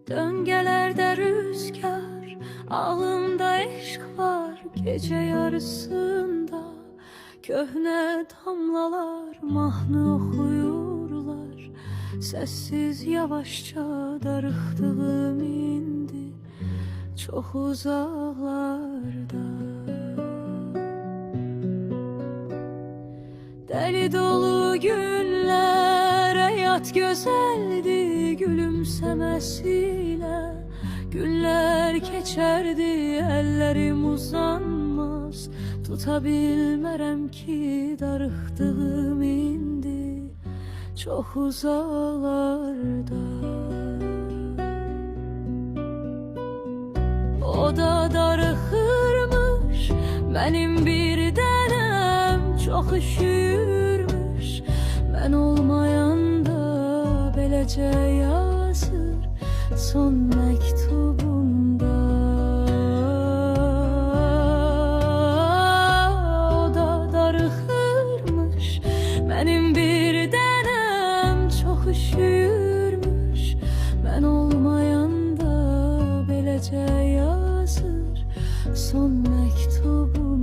Döngelerde rüzgar, ağımda eşk var. Gece yarısında köhne damlalar mahnı oxuyurlar. Sessiz yavaşça darıxdığım indi çox uzaqlarda. Deli dolu günler, hayat güzeldi gülümsemesiyle. Günler geçerdi, ellerim uzanmaz. Tutabilmerem ki darıxdığım indi çok uzaqlarda. O da darıxırmış, benim bir dənəm çok üşüyürmüş. Ben olmayanda beləcə yazır son məktubunda. O da darıxırmış, benim bir dənəm çok üşüyürmüş. Ben olmayanda beləcə yazır son məktubunda.